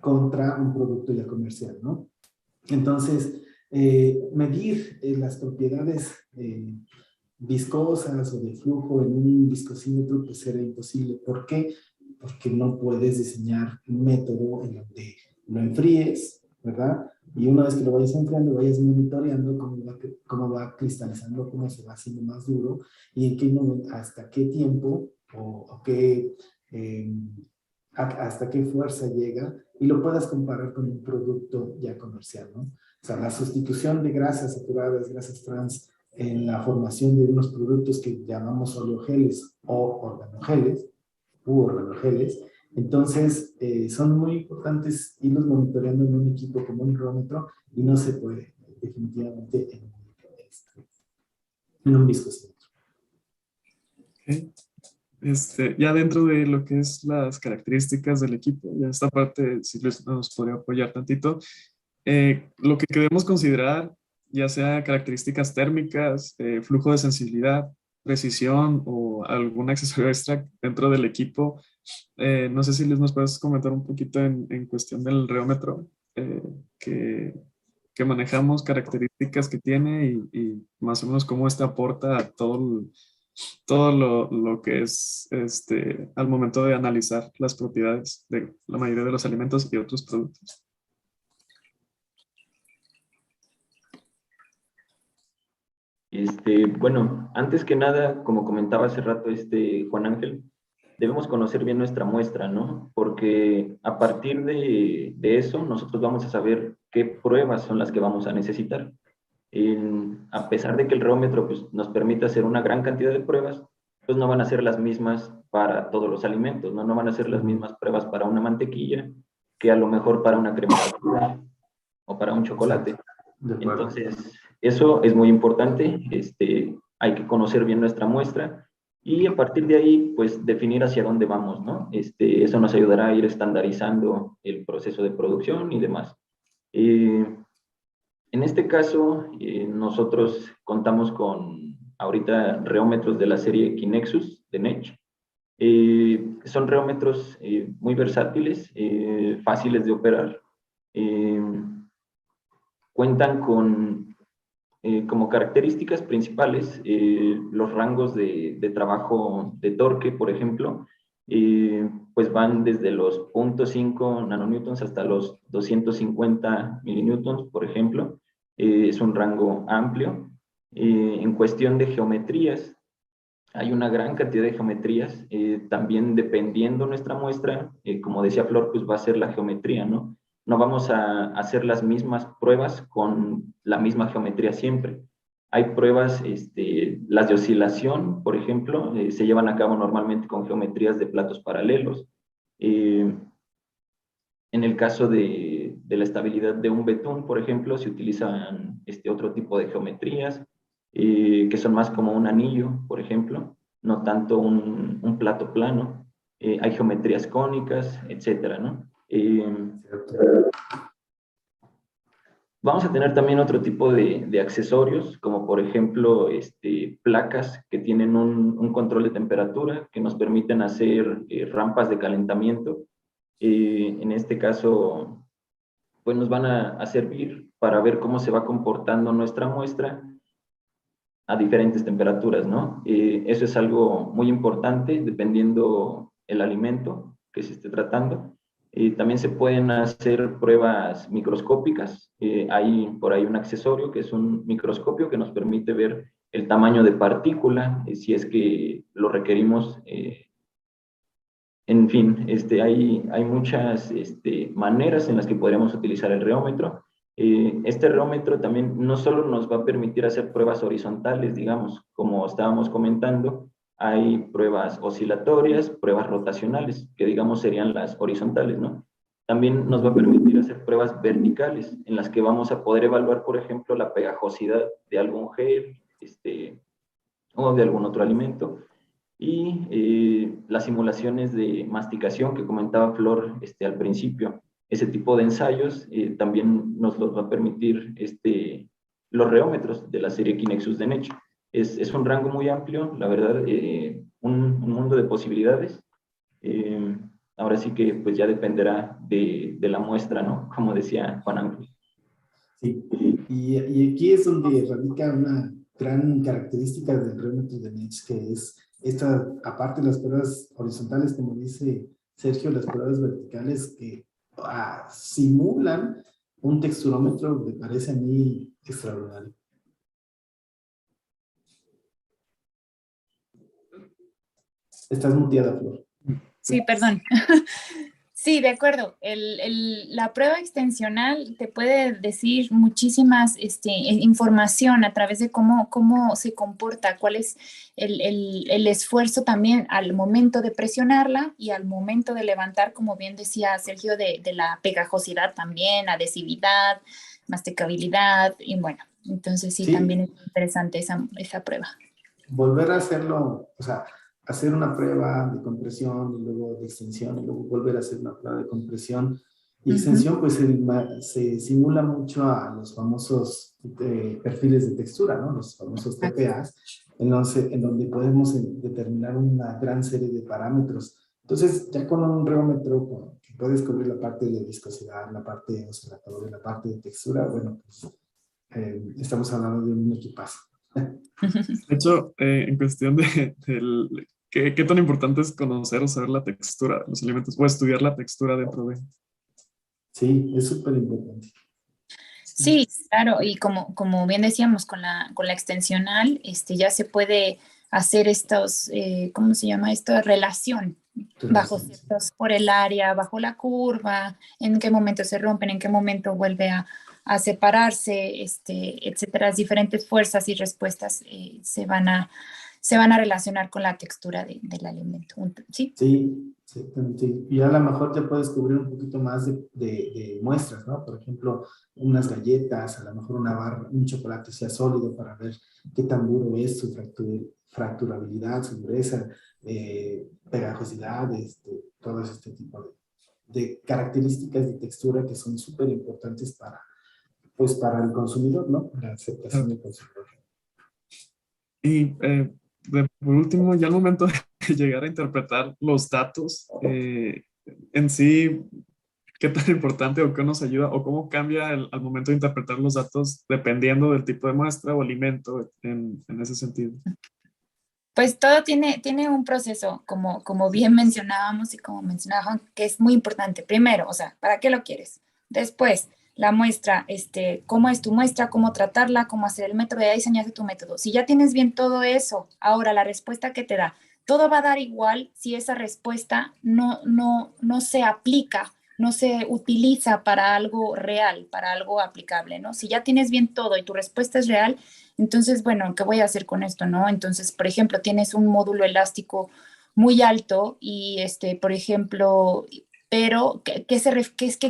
contra un producto ya comercial, ¿no? Entonces, medir las propiedades viscosas o de flujo en un viscosímetro pues era imposible. ¿Por qué? Porque no puedes diseñar un método en donde lo enfríes, ¿verdad? Y una vez que lo vayas enfriando, vayas monitoreando cómo va cristalizando, cómo se va haciendo más duro y en qué momento, hasta qué tiempo hasta qué fuerza llega y lo puedas comparar con un producto ya comercial, ¿no? O sea, la sustitución de grasas saturadas, grasas trans, en la formación de unos productos que llamamos oleogeles o organogeles, u organogeles. Entonces, son muy importantes irlos monitoreando en un equipo como un reómetro y no se puede definitivamente en un viscosímetro. Okay. Ya dentro de lo que es las características del equipo, ya esta parte si nos podría apoyar tantito, lo que queremos considerar, ya sea características térmicas, flujo de sensibilidad, precisión o algún accesorio extra dentro del equipo. No sé si nos puedes comentar un poquito en cuestión del reómetro que, que manejamos, características que tiene y más o menos cómo aporta a todo lo que es al momento de analizar las propiedades de la mayoría de los alimentos y otros productos. Bueno, antes que nada, como comentaba hace rato Juan Ángel, debemos conocer bien nuestra muestra, ¿no? Porque a partir de eso, nosotros vamos a saber qué pruebas son las que vamos a necesitar. A pesar de que el reómetro pues, nos permite hacer una gran cantidad de pruebas, pues no van a ser las mismas para todos los alimentos, ¿no? No van a ser las mismas pruebas para una mantequilla que a lo mejor para una crema de o para un chocolate. De acuerdo. Entonces, eso es muy importante. Hay que conocer bien nuestra muestra y a partir de ahí, pues, definir hacia dónde vamos, ¿no? Eso nos ayudará a ir estandarizando el proceso de producción y demás. En este caso, nosotros contamos con ahorita reómetros de la serie Kinexus de Nech. Son reómetros muy versátiles, fáciles de operar. Cuentan con como características principales los rangos de trabajo de torque, por ejemplo, pues van desde los 0.5 nanonewtons hasta los 250 milinewtons, por ejemplo. Es un rango amplio. En cuestión de geometrías, hay una gran cantidad de geometrías, también dependiendo nuestra muestra, como decía Flor, pues va a ser la geometría, ¿no? No vamos a hacer las mismas pruebas con la misma geometría siempre. Hay pruebas, las de oscilación, por ejemplo, se llevan a cabo normalmente con geometrías de platos paralelos. En el caso de la estabilidad de un betún, por ejemplo, se utilizan otro tipo de geometrías, que son más como un anillo, por ejemplo, no tanto un plato plano. Hay geometrías cónicas, etcétera, ¿no? Vamos a tener también otro tipo de accesorios, como por ejemplo placas que tienen un control de temperatura, que nos permiten hacer rampas de calentamiento. En este caso, pues nos van a servir para ver cómo se va comportando nuestra muestra a diferentes temperaturas, ¿no? Eso es algo muy importante dependiendo el alimento que se esté tratando. También se pueden hacer pruebas microscópicas. Hay por ahí un accesorio que es un microscopio que nos permite ver el tamaño de partícula, si es que lo requerimos. En fin, hay muchas maneras en las que podríamos utilizar el reómetro. Este reómetro también no solo nos va a permitir hacer pruebas horizontales, digamos, como estábamos comentando, hay pruebas oscilatorias, pruebas rotacionales, que digamos serían las horizontales, ¿no? También nos va a permitir hacer pruebas verticales, en las que vamos a poder evaluar, por ejemplo, la pegajosidad de algún gel, o de algún otro alimento. Y las simulaciones de masticación que comentaba Flor al principio. Ese tipo de ensayos también nos los va a permitir los reómetros de la serie Kinexus de Nech. Es un rango muy amplio, la verdad, un mundo de posibilidades. Ahora sí que pues ya dependerá de la muestra, ¿no? Como decía Juan Ángel. Sí, y aquí es donde radica una gran característica del reómetro de Nech, que es esta, aparte de las pruebas horizontales, como dice Sergio, las pruebas verticales que simulan un texturómetro, me parece a mí extraordinario. Estás muteada, Flor. Sí, perdón. Sí, de acuerdo. La prueba extensional te puede decir muchísimas información a través de cómo se comporta, cuál es el esfuerzo también al momento de presionarla y al momento de levantar, como bien decía Sergio, de la pegajosidad también, adhesividad, masticabilidad, y bueno, entonces sí. También es interesante esa prueba. Volver a hacerlo, o sea, hacer una prueba de compresión y luego de extensión y luego volver a hacer una prueba de compresión y extensión, pues se simula mucho a los famosos perfiles de textura, ¿no? Los famosos TPAs, en donde podemos determinar una gran serie de parámetros. Entonces, ya con un reómetro que puedes cubrir la parte de viscosidad, la parte oscilatoria, la parte de textura, bueno, pues estamos hablando de un equipazo. De hecho, en cuestión ¿qué tan importante es conocer o saber la textura de los alimentos o estudiar la textura dentro de? Sí, es súper importante. Sí, claro, y como bien decíamos, con la extensional, ya se puede hacer estos, ¿cómo se llama esto? Relación, bajo ciertos, por el área, bajo la curva, en qué momento se rompen, en qué momento vuelve a separarse, etcétera. Las diferentes fuerzas y respuestas se van a relacionar con la textura del alimento. ¿Sí? Sí, Exactamente. Y a lo mejor ya puedes cubrir un poquito más de muestras, ¿no? Por ejemplo, unas galletas, a lo mejor una barra, un chocolate sea sólido para ver qué tan duro es su fracturabilidad, su dureza, pegajosidad, todo este tipo de características de textura que son súper importantes para, pues, para el consumidor, ¿no? La aceptación del consumidor. Y por último, ya al momento de llegar a interpretar los datos, en sí, ¿qué tan importante o qué nos ayuda o cómo cambia al momento de interpretar los datos dependiendo del tipo de muestra o alimento en ese sentido? Pues todo tiene un proceso, como bien mencionábamos y como mencionaba Juan, que es muy importante. Primero, o sea, ¿para qué lo quieres? Después, la muestra, cómo es tu muestra, cómo tratarla, cómo hacer el método, ya diseñaste tu método. Si ya tienes bien todo eso, ahora la respuesta que te da, todo va a dar igual si esa respuesta no se aplica, no se utiliza para algo real, para algo aplicable, ¿no? Si ya tienes bien todo y tu respuesta es real, entonces, bueno, ¿qué voy a hacer con esto, no? Entonces, por ejemplo, tienes un módulo elástico muy alto y, por ejemplo, pero ¿qué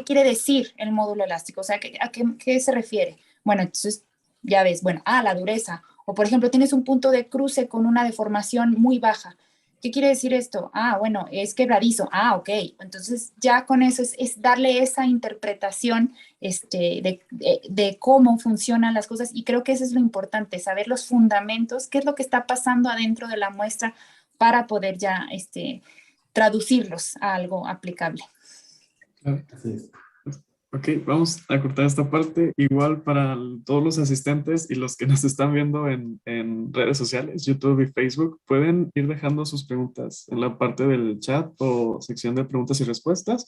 quiere decir el módulo elástico? O sea, ¿qué se refiere? Bueno, entonces, ya ves, bueno, la dureza. O, por ejemplo, tienes un punto de cruce con una deformación muy baja. ¿Qué quiere decir esto? Bueno, es quebradizo. Ok. Entonces, ya con eso es darle esa interpretación de cómo funcionan las cosas, y creo que eso es lo importante, saber los fundamentos, qué es lo que está pasando adentro de la muestra para poder ya traducirlos a algo aplicable. Así es. Ok, vamos a cortar esta parte. Igual para todos los asistentes y los que nos están viendo en redes sociales, YouTube y Facebook, pueden ir dejando sus preguntas en la parte del chat o sección de preguntas y respuestas.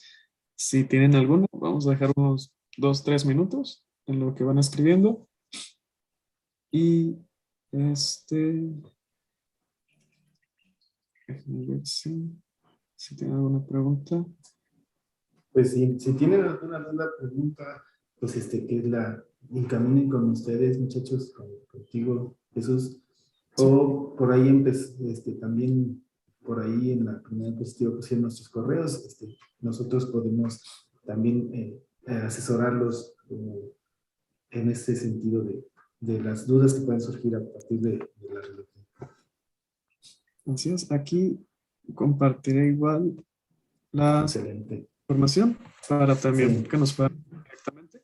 Si tienen alguna, vamos a dejar unos 2-3 minutos en lo que van escribiendo. Y déjenme ver si tienen alguna pregunta. Pues si tienen alguna duda, pregunta, pues que encaminen con ustedes, muchachos, contigo, Jesús. O por ahí también, por ahí en la primera diapositiva pusieron nuestros correos. Nosotros podemos también asesorarlos en este sentido de las dudas que pueden surgir a partir de la relación. Así es, aquí compartiré igual la Excelente. información para también Sí. que nos puedan directamente.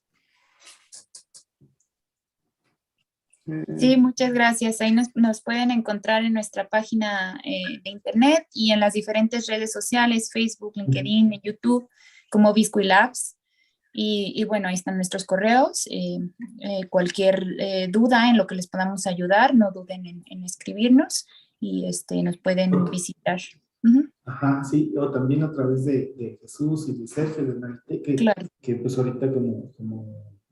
Sí, muchas gracias. Ahí nos pueden encontrar en nuestra página de internet y en las diferentes redes sociales, Facebook, LinkedIn, YouTube, como Biscuit Labs. Y bueno, ahí están nuestros correos. Cualquier duda en lo que les podamos ayudar, no duden en escribirnos y nos pueden visitar. Ajá, sí, o también a través de Jesús y de Sergio de Marité, Claro. que pues ahorita como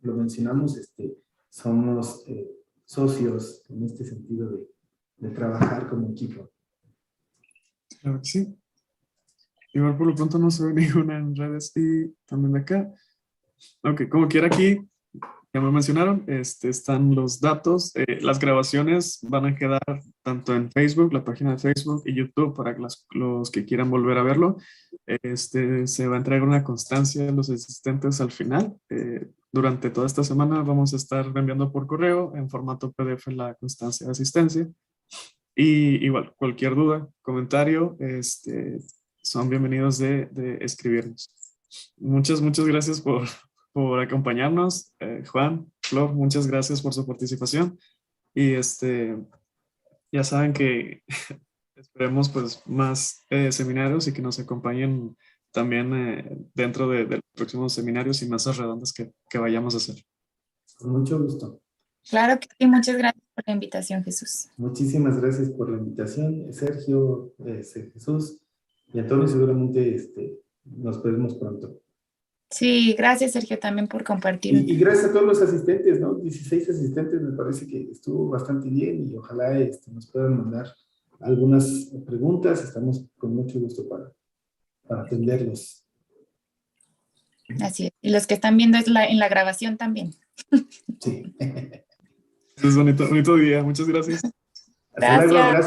lo mencionamos, somos socios en este sentido de trabajar como equipo. Claro que sí. Igual por lo pronto no se ve ninguna en redes y también de acá. Ok, como quiera aquí, ya me mencionaron, están los datos. Las grabaciones van a quedar tanto en Facebook, la página de Facebook y YouTube para que los que quieran volver a verlo. Se va a entregar una constancia a los asistentes al final. Durante toda esta semana vamos a estar enviando por correo en formato PDF la constancia de asistencia. Y igual, cualquier duda, comentario, son bienvenidos de escribirnos. Muchas gracias por acompañarnos. Juan, Flor, muchas gracias por su participación. Y ya saben que esperemos pues más seminarios y que nos acompañen también dentro de los próximos seminarios y mesas redondas que vayamos a hacer. Con mucho gusto. Claro que sí, muchas gracias por la invitación, Jesús. Muchísimas gracias por la invitación, Sergio, Jesús y Antonio. Seguramente nos veremos pronto. Sí, gracias, Sergio, también por compartir. Y gracias a todos los asistentes, ¿no? 16 asistentes, me parece que estuvo bastante bien y ojalá nos puedan mandar algunas preguntas. Estamos con mucho gusto para atenderlos. Así es. Y los que están viendo en la grabación también. Sí. Es bonito día. Muchas gracias. Hasta luego, gracias.